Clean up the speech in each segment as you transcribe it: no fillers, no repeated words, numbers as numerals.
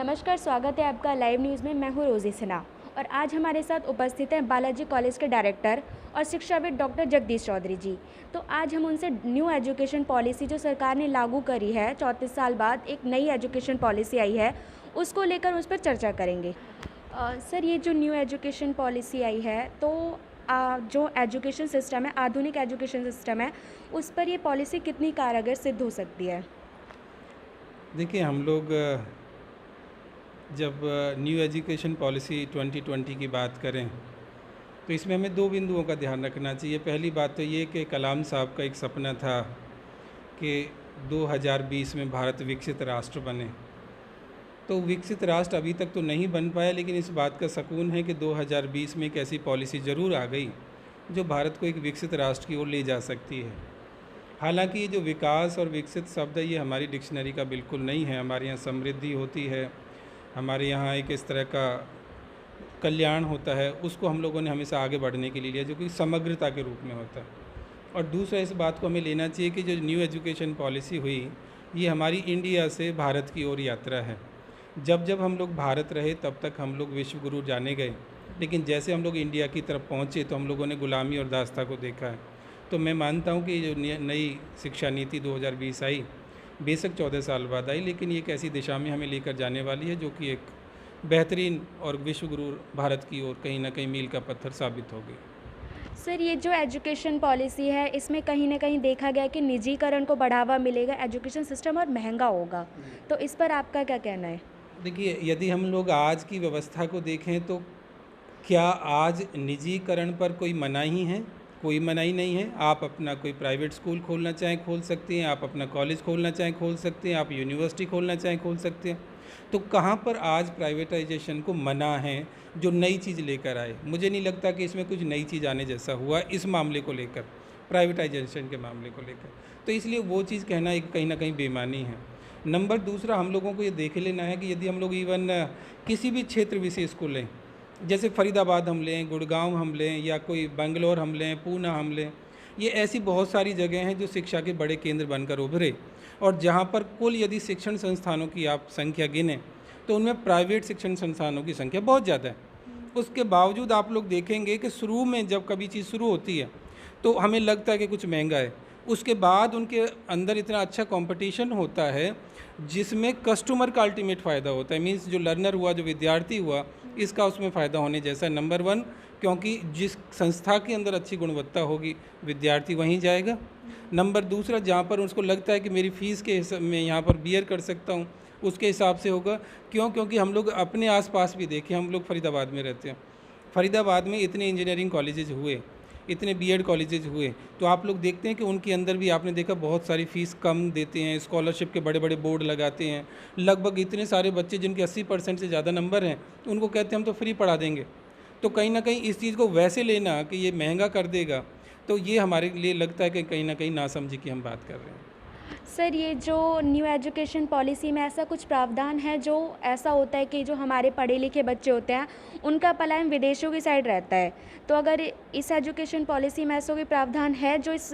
नमस्कार, स्वागत है आपका लाइव न्यूज़ में। मैं हूँ रोज़ी सिन्हा और आज हमारे साथ उपस्थित हैं बालाजी कॉलेज के डायरेक्टर और शिक्षाविद डॉक्टर जगदीश चौधरी जी। तो आज हम उनसे न्यू एजुकेशन पॉलिसी जो सरकार ने लागू करी है, 34 साल बाद एक नई एजुकेशन पॉलिसी आई है, उसको लेकर उस पर चर्चा करेंगे। सर, ये जो न्यू एजुकेशन पॉलिसी आई है, तो जो एजुकेशन सिस्टम है, आधुनिक एजुकेशन सिस्टम है, उस पर ये पॉलिसी कितनी कारगर सिद्ध हो सकती है? देखिए, हम लोग जब न्यू एजुकेशन पॉलिसी 2020 की बात करें तो इसमें हमें दो बिंदुओं का ध्यान रखना चाहिए। पहली बात तो ये कि कलाम साहब का एक सपना था कि 2020 में भारत विकसित राष्ट्र बने। तो विकसित राष्ट्र अभी तक तो नहीं बन पाया, लेकिन इस बात का सुकून है कि 2020 में एक ऐसी पॉलिसी ज़रूर आ गई जो भारत को एक विकसित राष्ट्र की ओर ले जा सकती है। हालांकि ये जो विकास और विकसित शब्द है, ये हमारी डिक्शनरी का बिल्कुल नहीं है। हमारे यहाँ समृद्धि होती है, हमारे यहाँ एक इस तरह का कल्याण होता है, उसको हम लोगों ने हमेशा आगे बढ़ने के लिए लिया, जो कि समग्रता के रूप में होता है। और दूसरा, इस बात को हमें लेना चाहिए कि जो न्यू एजुकेशन पॉलिसी हुई, ये हमारी इंडिया से भारत की ओर यात्रा है। जब जब हम लोग भारत रहे तब तक हम लोग विश्व गुरु जाने गए, लेकिन जैसे हम लोग इंडिया की तरफ पहुँचे तो हम लोगों ने गुलामी और दास्ता को देखा है। तो मैं मानता हूँ कि जो नई शिक्षा नीति 2020 आई, बेशक 14 साल बाद आई, लेकिन ये एक ऐसी दिशा में हमें लेकर जाने वाली है जो कि एक बेहतरीन और विश्व गुरु भारत की ओर कहीं ना कहीं मील का पत्थर साबित होगी। सर, ये जो एजुकेशन पॉलिसी है, इसमें कहीं न कहीं देखा गया कि निजीकरण को बढ़ावा मिलेगा, एजुकेशन सिस्टम और महंगा होगा। तो इस पर आपका क्या कहना है? देखिए, यदि हम लोग आज की व्यवस्था को देखें तो क्या आज निजीकरण पर कोई मनाही है? कोई मनाही नहीं है। आप अपना कोई प्राइवेट स्कूल खोलना चाहें खोल सकते हैं, आप अपना कॉलेज खोलना चाहें खोल सकते हैं, आप यूनिवर्सिटी खोलना चाहें खोल सकते हैं। तो कहाँ पर आज प्राइवेटाइजेशन को मना है जो नई चीज़ लेकर आए? मुझे नहीं लगता कि इसमें कुछ नई चीज़ आने जैसा हुआ इस मामले को लेकर, प्राइवेटाइजेशन के मामले को लेकर। तो इसलिए वो चीज़ कहना एक कहीं ना कहीं बेईमानी है। नंबर दूसरा, हम लोगों को ये देख लेना है कि यदि हम लोग इवन किसी भी क्षेत्र विशेष को लें, जैसे फरीदाबाद हम लें, गुड़गांव हम लें, या कोई बेंगलोर हम लें, पूना हम लें, ये ऐसी बहुत सारी जगह हैं जो शिक्षा के बड़े केंद्र बनकर उभरे, और जहाँ पर कुल यदि शिक्षण संस्थानों की आप संख्या गिनें तो उनमें प्राइवेट शिक्षण संस्थानों की संख्या बहुत ज़्यादा है। उसके बावजूद आप लोग देखेंगे कि शुरू में जब कभी चीज़ शुरू होती है तो हमें लगता है कि कुछ महंगा है, उसके बाद उनके अंदर इतना अच्छा कंपटीशन होता है जिसमें कस्टमर का अल्टीमेट फ़ायदा होता है। मीन्स जो लर्नर हुआ, जो विद्यार्थी हुआ, इसका उसमें फ़ायदा होने जैसा है। नंबर वन, क्योंकि जिस संस्था के अंदर अच्छी गुणवत्ता होगी विद्यार्थी वहीं जाएगा। नंबर दूसरा, जहाँ पर उसको लगता है कि मेरी फ़ीस के हिसाब में यहाँ पर बियर कर सकता हूँ, उसके हिसाब से होगा। क्यों? क्योंकि हम लोग अपने आसपास भी देखें, हम लोग फरीदाबाद में रहते हैं, फरीदाबाद में इतने इंजीनियरिंग कॉलेजेस हुए, इतने बीएड कॉलेजेस हुए, तो आप लोग देखते हैं कि उनके अंदर भी आपने देखा बहुत सारी फ़ीस कम देते हैं, स्कॉलरशिप के बड़े बड़े बोर्ड लगाते हैं। लगभग इतने सारे बच्चे जिनके 80% से ज़्यादा नंबर हैं, उनको कहते हैं हम तो फ्री पढ़ा देंगे। तो कहीं ना कहीं इस चीज़ को वैसे लेना कि ये महंगा कर देगा, तो ये हमारे लिए लगता है कि कहीं ना कहीं नासमझी की हम बात कर रहे हैं। सर, ये जो न्यू एजुकेशन पॉलिसी में ऐसा कुछ प्रावधान है जो ऐसा होता है कि जो हमारे पढ़े लिखे बच्चे होते हैं, उनका पलायन विदेशों की साइड रहता है। तो अगर इस एजुकेशन पॉलिसी में ऐसा कोई प्रावधान है जो इस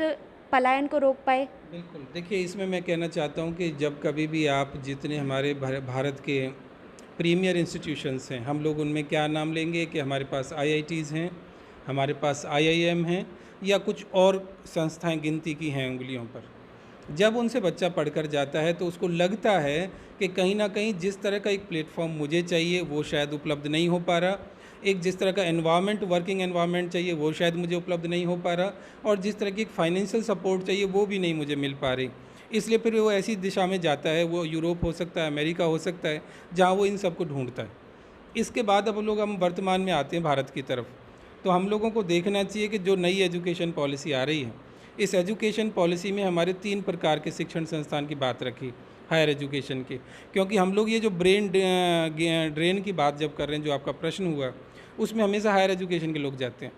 पलायन को रोक पाए? बिल्कुल। देखिए, इसमें मैं कहना चाहता हूँ कि जब कभी भी आप जितने हमारे भारत के प्रीमियर इंस्टीट्यूशंस हैं, हम लोग उनमें क्या नाम लेंगे कि हमारे पास आईआईटीज़ हैं, हमारे पास आईआईएम हैं, या कुछ और संस्थाएं गिनती की हैं उंगलियों पर। जब उनसे बच्चा पढ़कर जाता है तो उसको लगता है कि कहीं ना कहीं जिस तरह का एक प्लेटफॉर्म मुझे चाहिए वो शायद उपलब्ध नहीं हो पा रहा, एक जिस तरह का एनवायरनमेंट, वर्किंग एनवायरनमेंट चाहिए वो शायद मुझे उपलब्ध नहीं हो पा रहा, और जिस तरह की एक फाइनेंशियल सपोर्ट चाहिए वो भी नहीं मुझे मिल पा रही। इसलिए फिर वो ऐसी दिशा में जाता है, वो यूरोप हो सकता है, अमेरिका हो सकता है, जहाँ वो इन सबको ढूंढता है। इसके बाद अब हम वर्तमान में आते हैं भारत की तरफ, तो हम लोगों को देखना चाहिए कि जो नई एजुकेशन पॉलिसी आ रही है, इस एजुकेशन पॉलिसी में हमारे 3 प्रकार के शिक्षण संस्थान की बात रखी हायर एजुकेशन के। क्योंकि हम लोग ये जो ब्रेन ड्रेन की बात जब कर रहे हैं, जो आपका प्रश्न हुआ, उसमें हमेशा हायर एजुकेशन के लोग जाते हैं।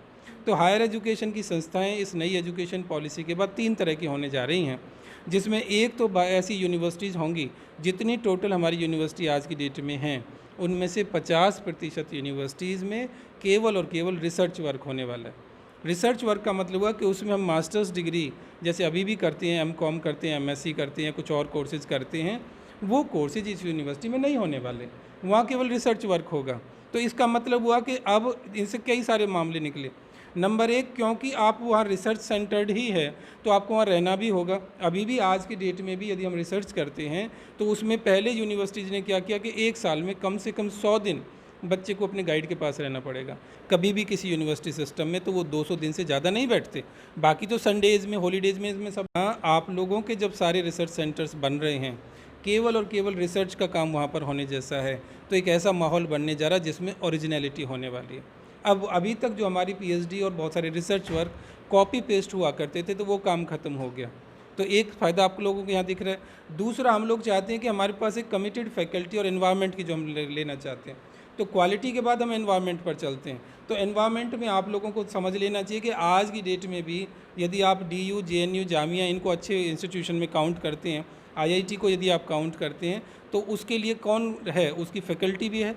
तो हायर एजुकेशन की संस्थाएं इस नई एजुकेशन पॉलिसी के बाद 3 तरह की होने जा रही हैं, जिसमें एक तो ऐसी यूनिवर्सिटीज़ होंगी, जितनी टोटल हमारी यूनिवर्सिटी आज की डेट में हैं, उनमें से 50% यूनिवर्सिटीज़ में केवल और केवल रिसर्च वर्क होने वाला है। रिसर्च वर्क का मतलब हुआ कि उसमें हम मास्टर्स डिग्री जैसे अभी भी करते हैं, एमकॉम करते हैं, एमएससी करते हैं, कुछ और कोर्सेज़ करते हैं, वो कोर्सेज इस यूनिवर्सिटी में नहीं होने वाले, वहाँ केवल रिसर्च वर्क होगा। तो इसका मतलब हुआ कि अब इनसे कई सारे मामले निकले। नंबर एक, क्योंकि आप वहाँ रिसर्च सेंटर्ड ही है तो आपको वहाँ रहना भी होगा। अभी भी आज की डेट में भी यदि हम रिसर्च करते हैं तो उसमें पहले यूनिवर्सिटीज़ ने क्या किया कि एक साल में कम से कम 100 दिन बच्चे को अपने गाइड के पास रहना पड़ेगा। कभी भी किसी यूनिवर्सिटी सिस्टम में तो वो 200 दिन से ज़्यादा नहीं बैठते। बाकी तो संडेज़ में, हॉलीडेज़ में, इसमें सब आप लोगों के जब सारे रिसर्च सेंटर्स बन रहे हैं, केवल और केवल रिसर्च का काम वहाँ पर होने जैसा है, तो एक ऐसा माहौल बनने जा रहा है जिसमें ओरिजिनलिटी होने वाली है। अब अभी तक जो हमारी पीएचडी और बहुत सारे रिसर्च वर्क कॉपी पेस्ट हुआ करते थे तो वो काम ख़त्म हो गया। तो एक फ़ायदा आप लोगों को यहाँ दिख रहा है। दूसरा, हम लोग चाहते हैं कि हमारे पास एक कमिटेड फैकल्टी और एनवायरनमेंट की जो हम लेना चाहते हैं, तो क्वालिटी के बाद हम एनवायरनमेंट पर चलते हैं। तो एनवायरनमेंट में आप लोगों को समझ लेना चाहिए कि आज की डेट में भी यदि आप डीयू, जेएनयू, जामिया इनको अच्छे इंस्टीट्यूशन में काउंट करते हैं, आईआईटी को यदि आप काउंट करते हैं, तो उसके लिए कौन है, उसकी फैकल्टी भी है।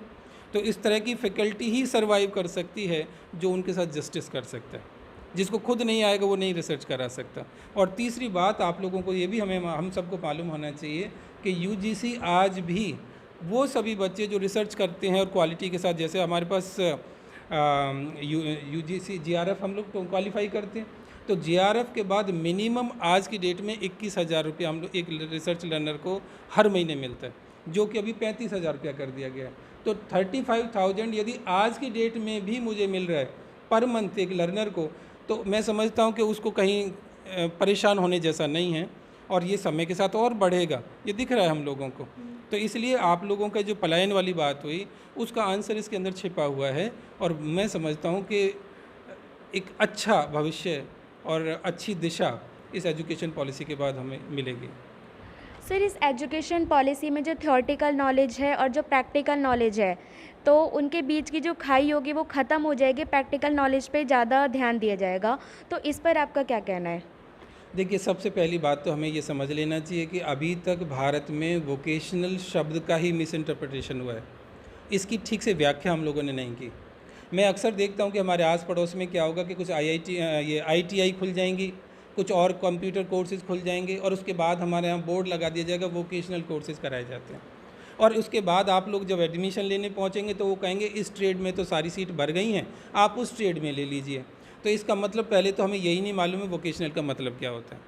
तो इस तरह की फैकल्टी ही सर्वाइव कर सकती है जो उनके साथ जस्टिस कर सकता है। जिसको खुद नहीं आएगा वो नहीं रिसर्च करा सकता। और तीसरी बात, आप लोगों को ये भी हम सबको मालूम होना चाहिए कि यूजीसी आज भी वो सभी बच्चे जो रिसर्च करते हैं और क्वालिटी के साथ, जैसे हमारे पास यूजीसी जीआरएफ हम लोग तो क्वालिफाई करते हैं, तो जीआरएफ के बाद मिनिमम आज की डेट में 21,000 रुपये हम लोग एक रिसर्च लर्नर को हर महीने मिलता है, जो कि अभी 35,000 रुपया कर दिया गया है। तो 35,000 यदि आज की डेट में भी मुझे मिल रहा है पर मंथ एक लर्नर को, तो मैं समझता हूँ कि उसको कहीं परेशान होने जैसा नहीं है, और ये समय के साथ और बढ़ेगा, ये दिख रहा है हम लोगों को। तो इसलिए आप लोगों का जो पलायन वाली बात हुई उसका आंसर इसके अंदर छिपा हुआ है, और मैं समझता हूँ कि एक अच्छा भविष्य और अच्छी दिशा इस एजुकेशन पॉलिसी के बाद हमें मिलेगी। सर, इस एजुकेशन पॉलिसी में जो थ्योरेटिकल नॉलेज है और जो प्रैक्टिकल नॉलेज है, तो उनके बीच की जो खाई होगी वो ख़त्म हो जाएगी, प्रैक्टिकल नॉलेज पे ज़्यादा ध्यान दिया जाएगा। तो इस पर आपका क्या कहना है? देखिए, सबसे पहली बात तो हमें ये समझ लेना चाहिए कि अभी तक भारत में वोकेशनल शब्द का ही मिस इंटरप्रिटेशन हुआ है। इसकी ठीक से व्याख्या हम लोगों ने नहीं की। मैं अक्सर देखता हूँ कि हमारे आस पड़ोस में क्या होगा कि कुछ आईटीआई खुल जाएंगी, कुछ और कंप्यूटर कोर्सेज़ खुल जाएंगे, और उसके बाद हमारे यहाँ बोर्ड लगा दिया जाएगा वोकेशनल कोर्सेज़ कराए जाते हैं। और उसके बाद आप लोग जब एडमिशन लेने पहुँचेंगे तो वो कहेंगे इस ट्रेड में तो सारी सीट भर गई हैं, आप उस ट्रेड में ले लीजिए। तो इसका मतलब पहले तो हमें यही नहीं मालूम है वोकेशनल का मतलब क्या होता है।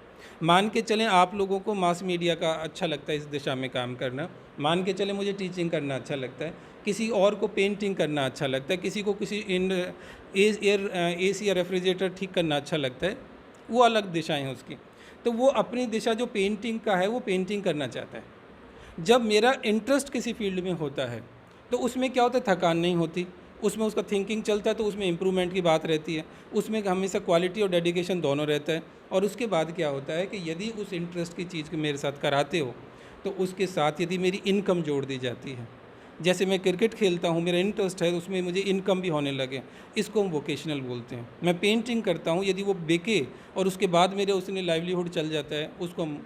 मान के चलें आप लोगों को मास मीडिया का अच्छा लगता है इस दिशा में काम करना, मान के चलें मुझे टीचिंग करना अच्छा लगता है, किसी और को पेंटिंग करना अच्छा लगता है, किसी को किसी एसी या रेफ्रिजरेटर ठीक करना अच्छा लगता है, वो अलग दिशाएं हैं उसकी। तो वो अपनी दिशा जो पेंटिंग का है वो पेंटिंग करना चाहता है। जब मेरा इंटरेस्ट किसी फील्ड में होता है तो उसमें क्या होता है, थकान नहीं होती, उसमें उसका थिंकिंग चलता है, तो उसमें इम्प्रूवमेंट की बात रहती है, उसमें हमेशा क्वालिटी और डेडिकेशन दोनों रहता है। और उसके बाद क्या होता है कि यदि उस इंटरेस्ट की चीज़ को मेरे साथ कराते हो तो उसके साथ यदि मेरी इनकम जोड़ दी जाती है, जैसे मैं क्रिकेट खेलता हूँ, मेरा इंटरेस्ट है, उसमें मुझे इनकम भी होने लगे, इसको हम वोकेशनल बोलते हैं। मैं पेंटिंग करता हूँ, यदि वो बिके और उसके बाद मेरे उसमें लाइवलीहुड चल जाता है, उसको हम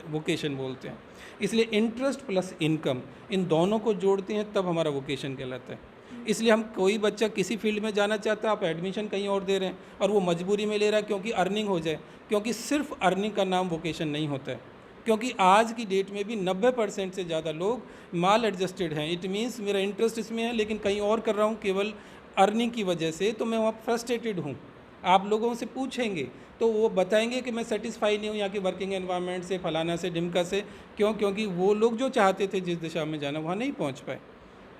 वोकेशन बोलते हैं। इसलिए इंटरेस्ट प्लस इनकम, इन दोनों को जोड़ते हैं तब हमारा वोकेशन कहलाता है। इसलिए हम, कोई बच्चा किसी फील्ड में जाना चाहता है, आप एडमिशन कहीं और दे रहे हैं और वो मजबूरी में ले रहा है क्योंकि अर्निंग हो जाए, क्योंकि सिर्फ अर्निंग का नाम वोकेशन नहीं होता है। क्योंकि आज की डेट में भी 90% से ज़्यादा लोग माल एडजस्टेड हैं। इट मीन्स मेरा इंटरेस्ट इसमें है लेकिन कहीं और कर रहा हूँ केवल अर्निंग की वजह से, तो मैं वहाँ फ्रस्ट्रेटेड हूँ। आप लोगों से पूछेंगे तो वो बताएंगे कि मैं सेटिस्फाई नहीं हूँ यहाँ की वर्किंग एनवायरनमेंट से, फलाना से, ढिमका से। क्यों? क्योंकि वो लोग जो चाहते थे जिस दिशा में जाना वहाँ नहीं पहुँच पाए।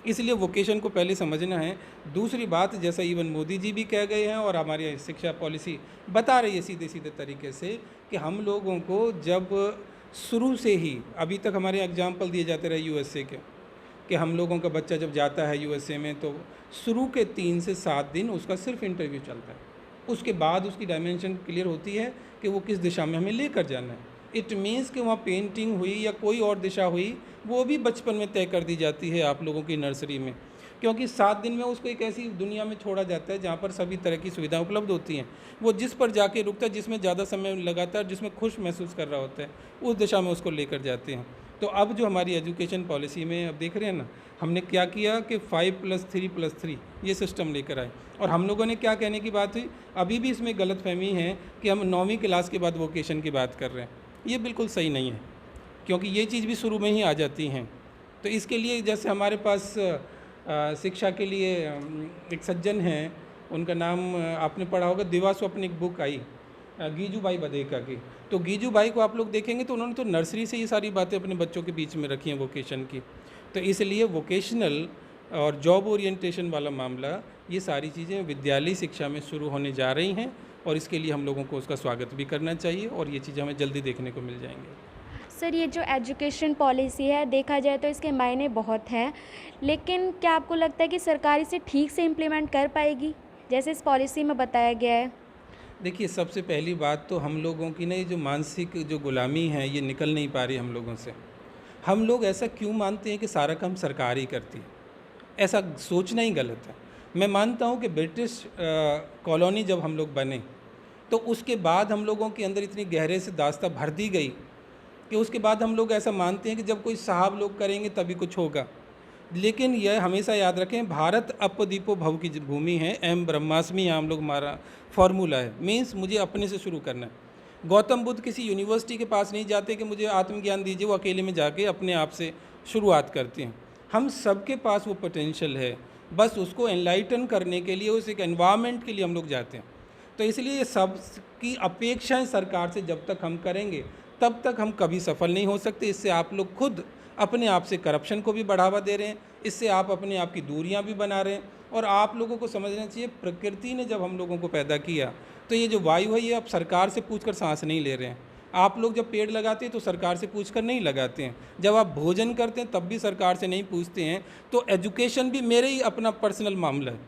इसलिए वोकेशन को पहले समझना है। दूसरी बात, जैसा इवन मोदी जी भी कह गए हैं और हमारी शिक्षा पॉलिसी बता रही है सीधे सीधे तरीके से कि हम लोगों को जब शुरू से ही, अभी तक हमारे एग्जाम्पल दिए जाते रहे यूएसए के, कि हम लोगों का बच्चा जब जाता है यूएसए में तो शुरू के 3 से 7 दिन उसका सिर्फ इंटरव्यू चलता है, उसके बाद उसकी डायमेंशन क्लियर होती है कि वो किस दिशा में हमें लेकर जाना है। इट मीन्स कि वहाँ पेंटिंग हुई या कोई और दिशा हुई वो भी बचपन में तय कर दी जाती है आप लोगों की नर्सरी में, क्योंकि 7 दिन में उसको एक ऐसी दुनिया में छोड़ा जाता है जहाँ पर सभी तरह की सुविधाएं उपलब्ध होती हैं। वो जिस पर जाके रुकता है, जिसमें ज़्यादा समय लगाता है, जिसमें खुश महसूस कर रहा होता है, उस दिशा में उसको लेकर जाते हैं। तो अब जो हमारी एजुकेशन पॉलिसी में अब देख रहे हैं ना, हमने क्या किया कि 5+3+3 ये सिस्टम लेकर आए। और हम लोगों ने क्या कहने की बात हुई, अभी भी इसमें गलतफहमी है कि हम 9वीं क्लास के बाद वोकेशन की बात कर रहे हैं। ये बिल्कुल सही नहीं है, क्योंकि ये चीज़ भी शुरू में ही आ जाती हैं। तो इसके लिए जैसे हमारे पास शिक्षा के लिए एक सज्जन हैं, उनका नाम आपने पढ़ा होगा, दिवा स्वप्न एक बुक आई गीजू भाई बधेका की। तो गीजू भाई को आप लोग देखेंगे तो उन्होंने तो नर्सरी से ये सारी बातें अपने बच्चों के बीच में रखी हैं वोकेशन की। तो इसलिए वोकेशनल और जॉब ओरिएंटेशन वाला मामला, ये सारी चीज़ें विद्यालयी शिक्षा में शुरू होने जा रही हैं और इसके लिए हम लोगों को उसका स्वागत भी करना चाहिए और ये चीज़ें हमें जल्दी देखने को मिल जाएंगी। सर, ये जो एजुकेशन पॉलिसी है, देखा जाए तो इसके मायने बहुत हैं, लेकिन क्या आपको लगता है कि सरकार इसे ठीक से इम्प्लीमेंट कर पाएगी जैसे इस पॉलिसी में बताया गया है? देखिए, सबसे पहली बात तो हम लोगों की ना ये जो मानसिक जो गुलामी है, ये निकल नहीं पा रही हम लोगों से। हम लोग ऐसा क्यों मानते हैं कि सारा काम सरकार ही करती है? ऐसा सोचना ही गलत है। मैं मानता हूँ कि ब्रिटिश कॉलोनी जब हम लोग बने, तो उसके बाद हम लोगों के अंदर इतनी गहरे से दास्तां भर दी गई कि उसके बाद हम लोग ऐसा मानते हैं कि जब कोई साहब लोग करेंगे तभी कुछ होगा। लेकिन यह हमेशा याद रखें, भारत अप दीपो भव की भूमि है, एम ब्रह्मास्मि, यहाँ हम लोग हमारा फॉर्मूला है। मीन्स मुझे अपने से शुरू करना है। गौतम बुद्ध किसी यूनिवर्सिटी के पास नहीं जाते कि मुझे आत्मज्ञान दीजिए, वो अकेले में जाके अपने आप से शुरुआत करते हैं। हम सबके पास वो पोटेंशियल है, बस उसको एनलाइटन करने के लिए, उस एक एनवायरनमेंट के लिए हम लोग जाते हैं। तो इसलिए ये सब की अपेक्षाएं सरकार से जब तक हम करेंगे तब तक हम कभी सफल नहीं हो सकते। इससे आप लोग खुद अपने आप से करप्शन को भी बढ़ावा दे रहे हैं, इससे आप अपने आप की दूरियां भी बना रहे हैं। और आप लोगों को समझना चाहिए, प्रकृति ने जब हम लोगों को पैदा किया तो ये जो वायु है, ये आप सरकार से पूछकर सांस नहीं ले रहे हैं। आप लोग जब पेड़ लगाते हैं तो सरकार से पूछकर नहीं लगाते हैं, जब आप भोजन करते हैं तब भी सरकार से नहीं पूछते हैं। तो एजुकेशन भी मेरे ही अपना पर्सनल मामला है,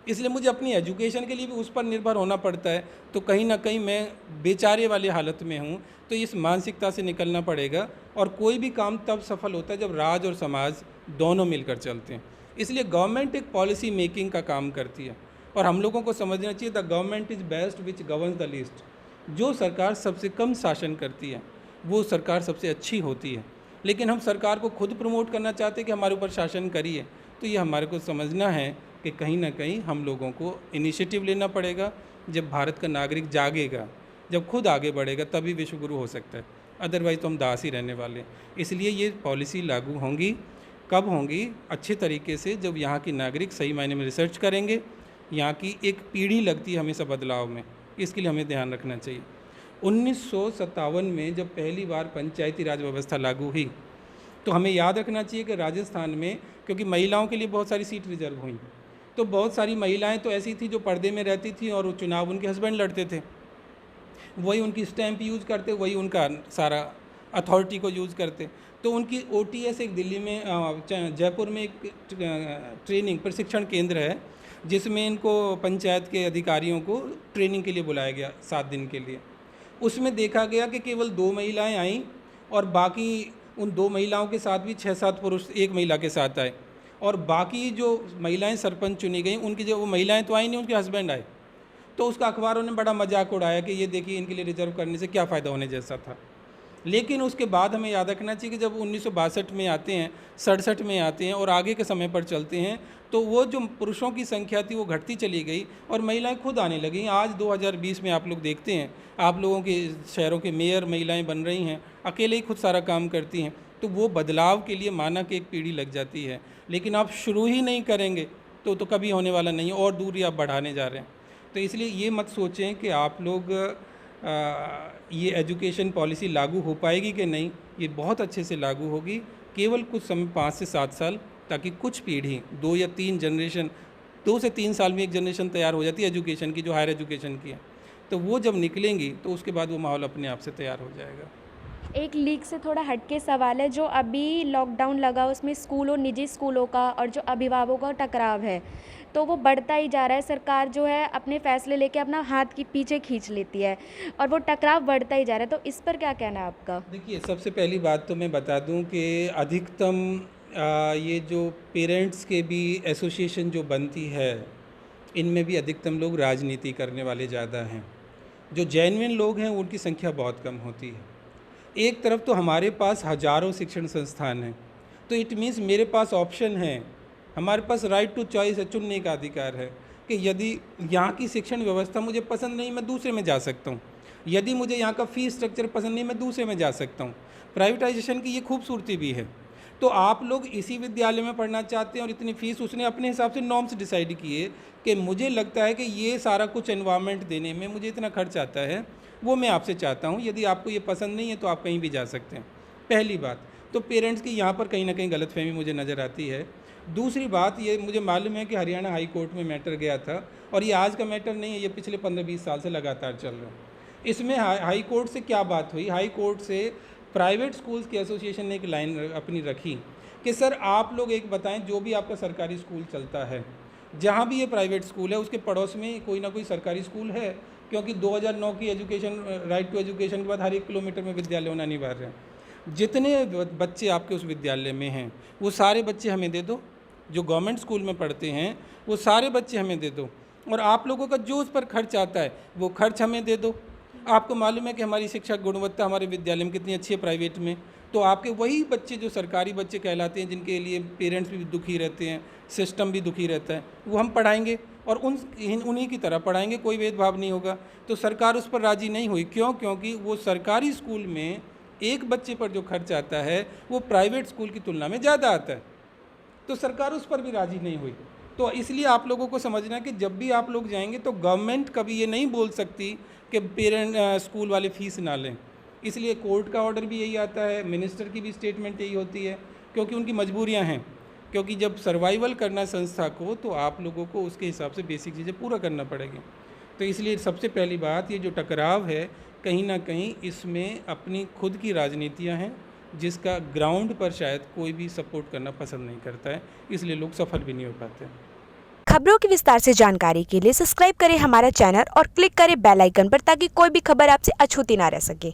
इसलिए मुझे अपनी एजुकेशन के लिए भी उस पर निर्भर होना पड़ता है। तो कहीं ना कहीं मैं बेचारे वाली हालत में हूँ। तो इस मानसिकता से निकलना पड़ेगा और कोई भी काम तब सफल होता है जब राज और समाज दोनों मिलकर चलते हैं। इसलिए गवर्नमेंट एक पॉलिसी मेकिंग का काम करती है और हम लोगों को समझना चाहिए, the government is best which governs the least. जो सरकार सबसे कम शासन करती है वो सरकार सबसे अच्छी होती है। लेकिन हम सरकार को खुद प्रमोट करना चाहते हैं कि हमारे ऊपर शासन करिए, तो ये हमारे को समझना है कि कहीं ना कहीं हम लोगों को इनिशिएटिव लेना पड़ेगा। जब भारत का नागरिक जागेगा, जब खुद आगे बढ़ेगा, तभी विश्वगुरु हो सकता है, अदरवाइज़ तो हम दास ही रहने वाले। इसलिए ये पॉलिसी लागू होंगी, कब होंगी? अच्छे तरीके से जब यहाँ के नागरिक सही मायने में रिसर्च करेंगे। यहाँ की एक पीढ़ी लगती है हमेशा बदलाव में, इसके लिए हमें ध्यान रखना चाहिए। 1957 में जब पहली बार पंचायती राज व्यवस्था लागू हुई, तो हमें याद रखना चाहिए कि राजस्थान में, क्योंकि महिलाओं के लिए बहुत सारी सीट रिजर्व हुई, तो बहुत सारी महिलाएं तो ऐसी थी जो पर्दे में रहती थी और वो चुनाव उनके हस्बैंड लड़ते थे, वही उनकी स्टैंप यूज़ करते, वही उनका सारा अथॉरिटी को यूज़ करते। तो उनकी OTS एक दिल्ली में जयपुर में एक ट्रेनिंग प्रशिक्षण केंद्र है, जिसमें इनको पंचायत के अधिकारियों को ट्रेनिंग के लिए बुलाया गया 7 दिन के लिए। उसमें देखा गया कि केवल 2 महिलाएं आईं और बाकी उन 2 महिलाओं के साथ भी 6-7 पुरुष एक महिला के साथ आए, और बाकी जो महिलाएं सरपंच चुनी गई, उनकी जो वो महिलाएं तो आई नहीं, उनके हस्बैंड आए। तो उसका अखबारों ने बड़ा मजाक उड़ाया कि ये देखिए, इनके लिए रिजर्व करने से क्या फ़ायदा होने जैसा था। लेकिन उसके बाद हमें याद रखना चाहिए कि जब 1962 में आते हैं, 67 में आते हैं और आगे के समय पर चलते हैं, तो वो जो पुरुषों की संख्या थी वो घटती चली गई और महिलाएं खुद आने लगीं। आज 2020 में आप लोग देखते हैं, आप लोगों के शहरों के मेयर महिलाएं बन रही हैं, अकेले ही खुद सारा काम करती हैं। तो वो बदलाव के लिए माना कि एक पीढ़ी लग जाती है, लेकिन आप शुरू ही नहीं करेंगे तो कभी होने वाला नहीं है, और दूरी आप बढ़ाने जा रहे हैं। तो इसलिए ये मत सोचें कि आप लोग ये एजुकेशन पॉलिसी लागू हो पाएगी कि नहीं। ये बहुत अच्छे से लागू होगी, केवल कुछ समय 5 से 7 साल, ताकि कुछ पीढ़ी 2 या 3 जनरेशन, 2 से 3 साल में एक जनरेशन तैयार हो जाती है एजुकेशन की, जो हायर एजुकेशन की है। तो वो जब निकलेंगी तो उसके बाद वो माहौल अपने आप से तैयार हो जाएगा। एक लीक से थोड़ा हटके सवाल है, जो अभी लॉकडाउन लगा उसमें स्कूल और निजी स्कूलों का और जो अभिभावकों का टकराव है, तो वो बढ़ता ही जा रहा है। सरकार जो है अपने फैसले लेके अपना हाथ की पीछे खींच लेती है और वो टकराव बढ़ता ही जा रहा है। तो इस पर क्या कहना है आपका? देखिए, सबसे पहली बात तो मैं बता दूं कि अधिकतम ये जो पेरेंट्स के भी एसोसिएशन जो बनती है, इनमें भी अधिकतम लोग राजनीति करने वाले ज़्यादा हैं। जो जेन्युइन लोग हैं उनकी संख्या बहुत कम होती है। एक तरफ तो हमारे पास हज़ारों शिक्षण संस्थान हैं, तो इट मीन्स मेरे पास ऑप्शन है, हमारे पास राइट टू चॉइस है, चुनने का अधिकार है कि यदि यहाँ की शिक्षण व्यवस्था मुझे पसंद नहीं, मैं दूसरे में जा सकता हूँ। यदि मुझे यहाँ का फ़ीस स्ट्रक्चर पसंद नहीं, मैं दूसरे में जा सकता हूँ। प्राइवेटाइजेशन की ये खूबसूरती भी है। तो आप लोग इसी विद्यालय में पढ़ना चाहते हैं और इतनी फ़ीस उसने अपने हिसाब से नॉर्म्स डिसाइड किए कि मुझे लगता है कि ये सारा कुछ एनवायरनमेंट देने में मुझे इतना खर्च आता है, वो मैं आपसे चाहता हूँ। यदि आपको ये पसंद नहीं है तो आप कहीं भी जा सकते हैं। पहली बात तो पेरेंट्स की यहाँ पर कहीं ना कहीं गलतफहमी मुझे नज़र आती है। दूसरी बात ये मुझे मालूम है कि हरियाणा हाई कोर्ट में मैटर गया था और ये आज का मैटर नहीं है, ये पिछले 15-20 साल से लगातार चल रहा है। इसमें हाई कोर्ट से क्या बात हुई, हाई कोर्ट से प्राइवेट स्कूल्स की एसोसिएशन ने एक लाइन अपनी रखी कि सर आप लोग एक बताएं, जो भी आपका सरकारी स्कूल चलता है, जहाँ भी ये प्राइवेट स्कूल है उसके पड़ोस में कोई ना कोई सरकारी स्कूल है, क्योंकि 2009 की एजुकेशन राइट टू एजुकेशन के बाद हर 1 किलोमीटर में विद्यालय होना अनिवार्य है। जितने बच्चे आपके उस विद्यालय में हैं वो सारे बच्चे हमें दे दो, जो गवर्नमेंट स्कूल में पढ़ते हैं वो सारे बच्चे हमें दे दो, और आप लोगों का जो उस पर खर्च आता है वो खर्च हमें दे दो। आपको मालूम है कि हमारी शिक्षा गुणवत्ता हमारे विद्यालय में कितनी अच्छी है प्राइवेट में, तो आपके वही बच्चे जो सरकारी बच्चे कहलाते हैं, जिनके लिए पेरेंट्स भी दुखी रहते हैं, सिस्टम भी दुखी रहता है, वो हम पढ़ाएंगे और उन्हीं की तरह पढ़ाएंगे, कोई भेदभाव नहीं होगा। तो सरकार उस पर राज़ी नहीं हुई। क्यों? क्योंकि वो सरकारी स्कूल में एक बच्चे पर जो खर्च आता है वो प्राइवेट स्कूल की तुलना में ज़्यादा आता है, तो सरकार उस पर भी राज़ी नहीं हुई। तो इसलिए आप लोगों को समझना है कि जब भी आप लोग जाएंगे तो गवर्नमेंट कभी ये नहीं बोल सकती कि स्कूल वाले फ़ीस ना लें। इसलिए कोर्ट का ऑर्डर भी यही आता है, मिनिस्टर की भी स्टेटमेंट यही होती है, क्योंकि उनकी मजबूरियां हैं। क्योंकि जब सर्वाइवल करना है संस्था को तो आप लोगों को उसके हिसाब से बेसिक चीज़ें पूरा करना पड़ेगी। तो इसलिए सबसे पहली बात, ये जो टकराव है कहीं ना कहीं इसमें अपनी खुद की राजनीतियाँ हैं, जिसका ग्राउंड पर शायद कोई भी सपोर्ट करना पसंद नहीं करता है, इसलिए लोग सफल भी नहीं हो पाते। खबरों की विस्तार से जानकारी के लिए सब्सक्राइब करें हमारा चैनल और क्लिक करें बेल आइकन पर, ताकि कोई भी खबर आपसे अछूती ना रह सके।